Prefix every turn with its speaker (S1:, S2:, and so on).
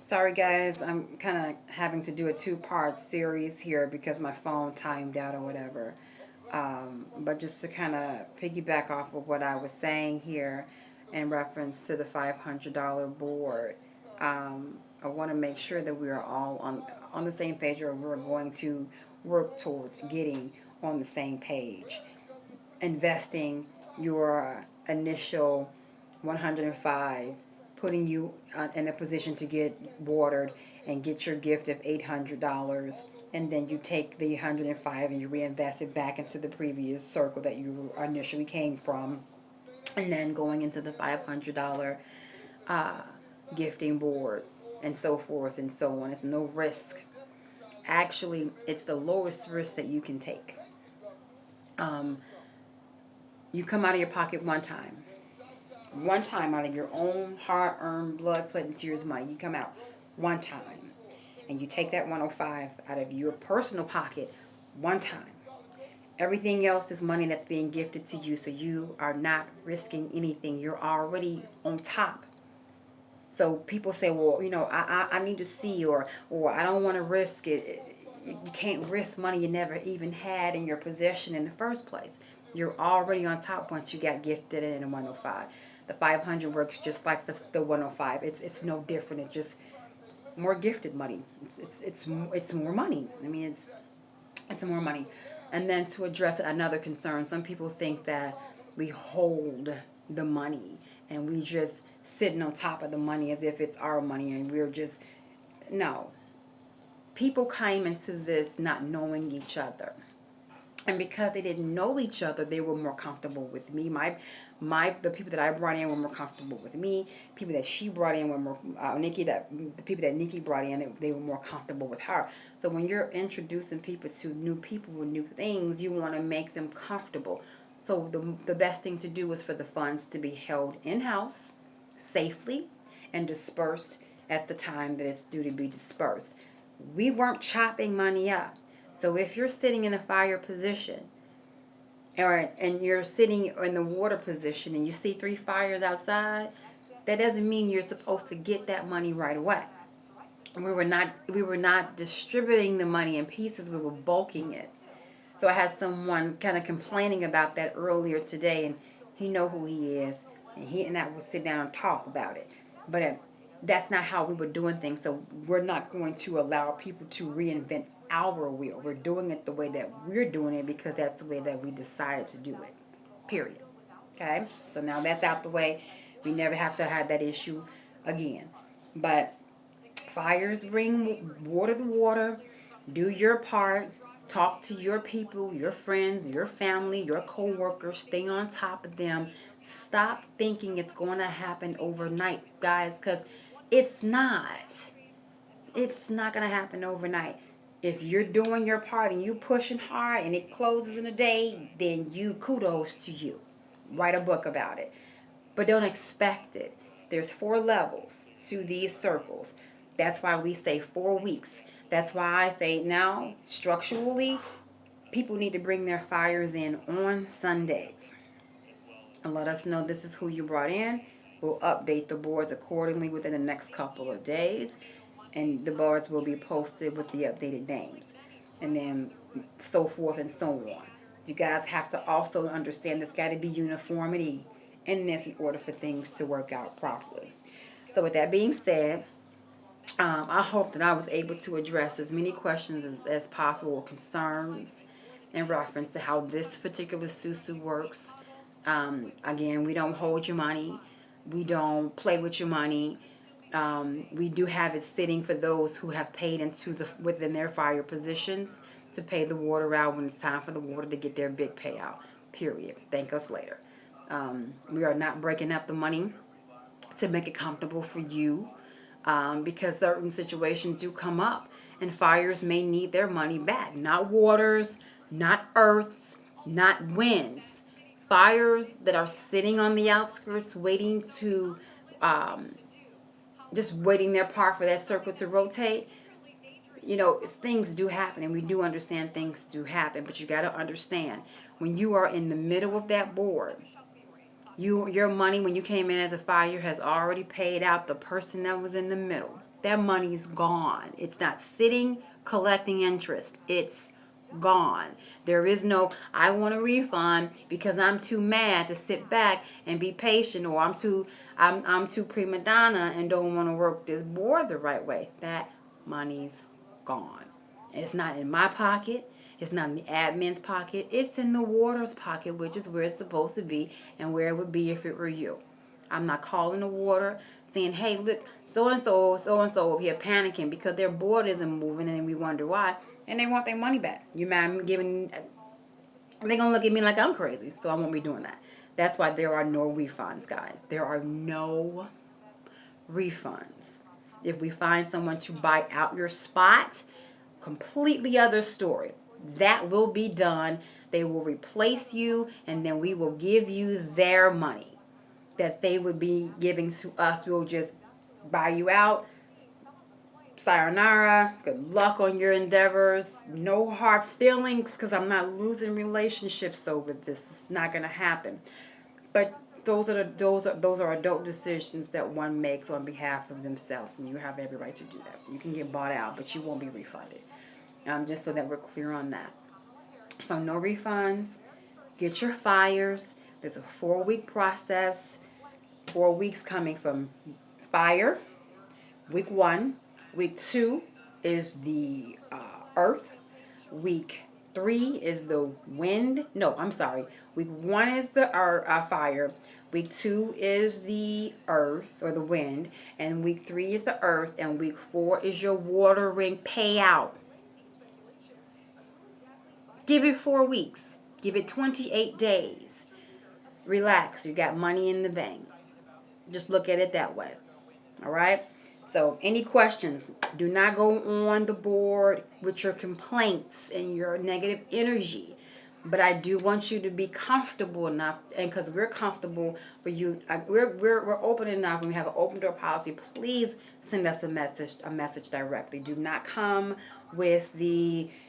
S1: Sorry guys, I'm kind of having to do a two-part series here because my phone timed out or whatever. But just to kind of piggyback off of what I was saying here in reference to the $500 board, I want to make sure that we are all on the same page, or we're going to work towards getting on the same page. Investing your initial 105, putting you in a position to get watered and get your gift of $800, and then you take the 105 and you reinvest it back into the previous circle that you initially came from, and then going into the $500 uh, gifting board, and so forth and so on. It's no risk. Actually, it's the lowest risk that you can take. um, you come out of your pocket one time out of your own hard-earned blood, sweat, and tears money. You come out one time, and you take that 105 out of your personal pocket one time. Everything else is money that's being gifted to you, so you are not risking anything. You're already on top. So people say, well, I need to see, or I don't want to risk it. You can't risk money you never even had in your possession in the first place. You're already on top once you got gifted in a 105. The 500 works just like the 105. It's no different. It's just more gifted money. It's more money. I mean, it's more money. And then to address another concern, some people think that we hold the money and we just sitting on top of the money as if it's our money, and we're just, no. People came into this not knowing each other. And because they didn't know each other, they were more comfortable with me. The people that I brought in were more comfortable with me. People that she brought in were more the people that Nikki brought in, they were more comfortable with her. So when you're introducing people to new people with new things, you want to make them comfortable. So the best thing to do is for the funds to be held in house, safely, and dispersed at the time that it's due to be dispersed. We weren't chopping money up. So if you're sitting in a fire position, and you're sitting in the water position, and you see 3 fires outside, that doesn't mean you're supposed to get that money right away. We were not distributing the money in pieces. We were bulking it. So I had someone kind of complaining about that earlier today, and he know who he is, and he and I will sit down and talk about it. But that's not how we were doing things. So we're not going to allow people to reinvent our wheel. We're doing it the way that we're doing it because that's the way that we decided to do it. Period. Okay? So now that's out the way. We never have to have that issue again. But fires bring water to water. Do your part. Talk to your people, your friends, your family, your co-workers. Stay on top of them. Stop thinking it's going to happen overnight, guys, because it's not. It's not going to happen overnight. If you're doing your part and you pushing hard and it closes in a day, then you, kudos to you. Write a book about it. But don't expect it. There's 4 levels to these circles. That's why we say 4 weeks. That's why I say now, structurally, people need to bring their fires in on Sundays and let us know this is who you brought in. We'll update the boards accordingly within the next couple of days, and the boards will be posted with the updated names, and then so forth and so on. You guys have to also understand there's got to be uniformity in this in order for things to work out properly. So with that being said, I hope that I was able to address as many questions as possible, or concerns in reference to how this particular Susu works. Again, we don't hold your money. We don't play with your money. We do have it sitting for those who have paid into within their fire positions to pay the water out when it's time for the water to get their big payout. Period. Thank us later. We are not breaking up the money to make it comfortable for you, because certain situations do come up, and fires may need their money back. Not waters, not earths, not winds. Fires that are sitting on the outskirts waiting to, just waiting their part for that circle to rotate. Things do happen, and we do understand things do happen, but you got to understand when you are in the middle of that board, Your money when you came in as a fire has already paid out the person that was in the middle. That money's gone. It's not sitting collecting interest. It's gone. There is no I want a refund because I'm too mad to sit back and be patient, or I'm too prima donna and don't want to work this board the right way. That money's gone. And it's not in my pocket. It's not in the admin's pocket. It's in the water's pocket, which is where it's supposed to be and where it would be if it were you. I'm not calling the water saying, hey, look, so-and-so over here panicking because their board isn't moving and we wonder why. And they want their money back. You mind giving, they're going to look at me like I'm crazy, so I won't be doing that. That's why there are no refunds, guys. There are no refunds. If we find someone to buy out your spot, completely other story. That will be done. They will replace you, and then we will give you their money that they would be giving to us. We'll just buy you out. Sayonara. Good luck on your endeavors. No hard feelings, because I'm not losing relationships over this. It's not going to happen. But those are adult decisions that one makes on behalf of themselves, and you have every right to do that. You can get bought out, but you won't be refunded. Just so that we're clear on that. So no refunds. Get your fires. There's a 4-week process. 4 weeks coming from fire. Week 1. Week 2 is the earth. Week 3 is the wind. No, I'm sorry. Week 1 is the fire. Week 2 is the earth or the wind. And week 3 is the earth. And week 4 is your watering payout. Give it 4 weeks. Give it 28 days. Relax. You got money in the bank. Just look at it that way. All right? So, any questions? Do not go on the board with your complaints and your negative energy. But I do want you to be comfortable enough, and because we're comfortable for you, we're open enough, and we have an open door policy. Please send us a message directly. Do not come with the